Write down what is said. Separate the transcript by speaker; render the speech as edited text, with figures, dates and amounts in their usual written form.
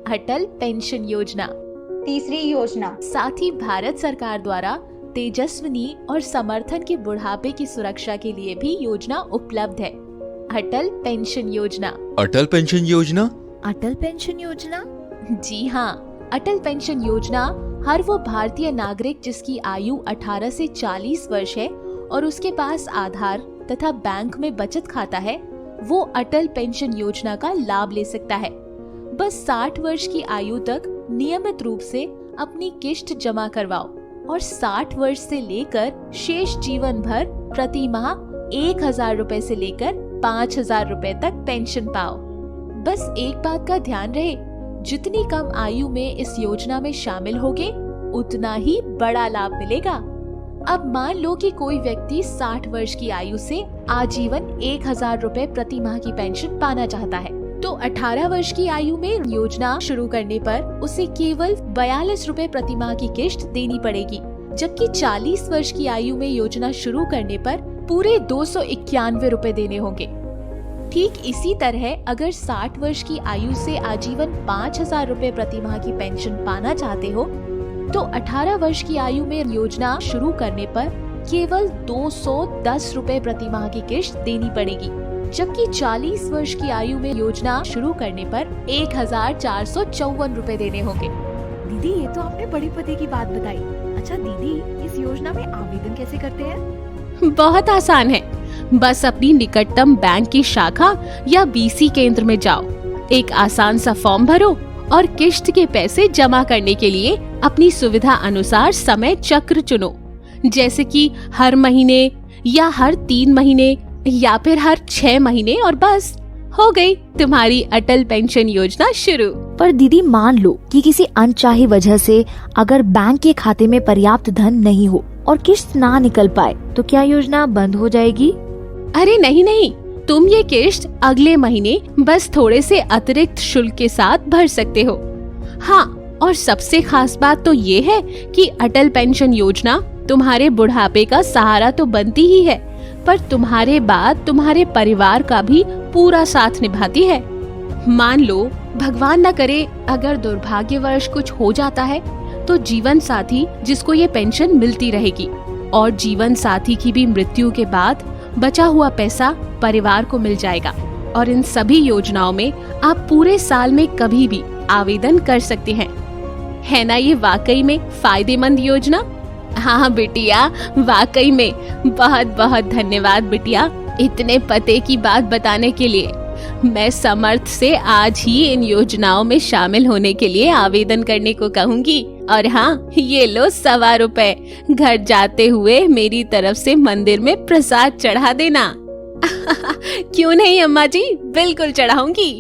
Speaker 1: अटल pension योजना।
Speaker 2: तीसरी योजना
Speaker 1: साथ ही भारत सरकार द्वारा तेजस्विनी और समर्थन के बुढ़ापे की सुरक्षा के लिए भी योजना उपलब्ध है। अटल पेंशन योजना।
Speaker 3: अटल पेंशन योजना।
Speaker 4: अटल पेंशन योजना।
Speaker 1: जी हाँ, अटल पेंशन योजना हर वो भारतीय नागरिक जिसकी आयु 18 से 40 वर्ष है और उसके पास आधार तथा बैंक में बचत खाता है, वो अटल पेंशन योजना का लाभ ले सकता है। बस 60 वर्ष की आयु तक नियमित रूप से अपनी किश्त जमा करवाओ और 60 वर्ष से लेकर शेष जीवन भर प्रति माह 1000 रुपए से लेकर 5000 रुपए तक पेंशन पाओ। बस एक बात का ध्यान रहे, जितनी कम आयु में इस योजना में शामिल होगे उतना ही बड़ा लाभ मिलेगा। अब मान लो कि कोई व्यक्ति 60 वर्ष की आयु से आजीवन 1000 रुपए प्रति माह की पेंशन पाना चाहता है, तो 18 वर्ष की आयु में योजना शुरू करने पर उसे केवल 42 रुपए प्रति माह की किश्त देनी पड़ेगी, जबकि 40 वर्ष की आयु में योजना शुरू करने पर पूरे 291 रुपए देने होंगे। ठीक इसी तरह अगर 60 वर्ष की आयु से आजीवन 5000 रुपए प्रति माह की पेंशन पाना चाहते हो, तो 18 वर्ष की आयु में योजना शुरू करने पर केवल 210 रुपए प्रति माह की किश्त देनी पड़ेगी, जबकि 40 वर्ष की आयु में योजना शुरू करने पर 1454 रुपए देने होंगे।
Speaker 4: दीदी, ये तो आपने बड़े पते की बात बताई। अच्छा दीदी, इस योजना में आवेदन कैसे करते हैं?
Speaker 1: बहुत आसान है, बस अपनी निकटतम बैंक की शाखा या बीसी केंद्र में जाओ, एक आसान सा फॉर्म भरो और किश्त के पैसे जमा करने के लिए अपनी सुविधा अनुसार समय चक्र चुनो, जैसे कि हर महीने या हर 3 महीने या फिर हर 6 महीने, और बस हो गई तुम्हारी अटल पेंशन योजना शुरू।
Speaker 4: पर दीदी, मान लो कि किसी अनचाही वजह से अगर बैंक के खाते में पर्याप्त धन नहीं हो और किश्त ना निकल पाए, तो क्या योजना बंद हो जाएगी?
Speaker 1: अरे नहीं नहीं, तुम ये किश्त अगले महीने बस थोड़े से अतिरिक्त शुल्क के साथ भर सकते हो। हाँ, और सबसे खास बात तो ये है कि अटल पेंशन योजना तुम्हारे बुढ़ापे का सहारा तो बनती ही है, पर तुम्हारे बाद तुम्हारे परिवार का भी पूरा साथ निभाती है। मान लो भगवान न करे अगर दुर्भाग्यवश कुछ हो जाता है, तो जीवन साथी जिसको ये पेंशन मिलती रहेगी, और जीवन साथी की भी मृत्यु के बाद बचा हुआ पैसा परिवार को मिल जाएगा। और इन सभी योजनाओं में आप पूरे साल में कभी भी आवेदन कर सकते हैं। है ना ये वाकई में फायदेमंद योजना? हाँ बिटिया, वाकई में बहुत बहुत धन्यवाद बिटिया, इतने पते की बात बताने के लिए। मैं समर्थ से आज ही इन योजनाओं में शामिल होने के लिए आवेदन करने को कहूँगी। और हाँ, ये लो 125 रुपए, घर जाते हुए मेरी तरफ से मंदिर में प्रसाद चढ़ा देना। क्यों नहीं अम्मा जी, बिल्कुल चढ़ाऊंगी।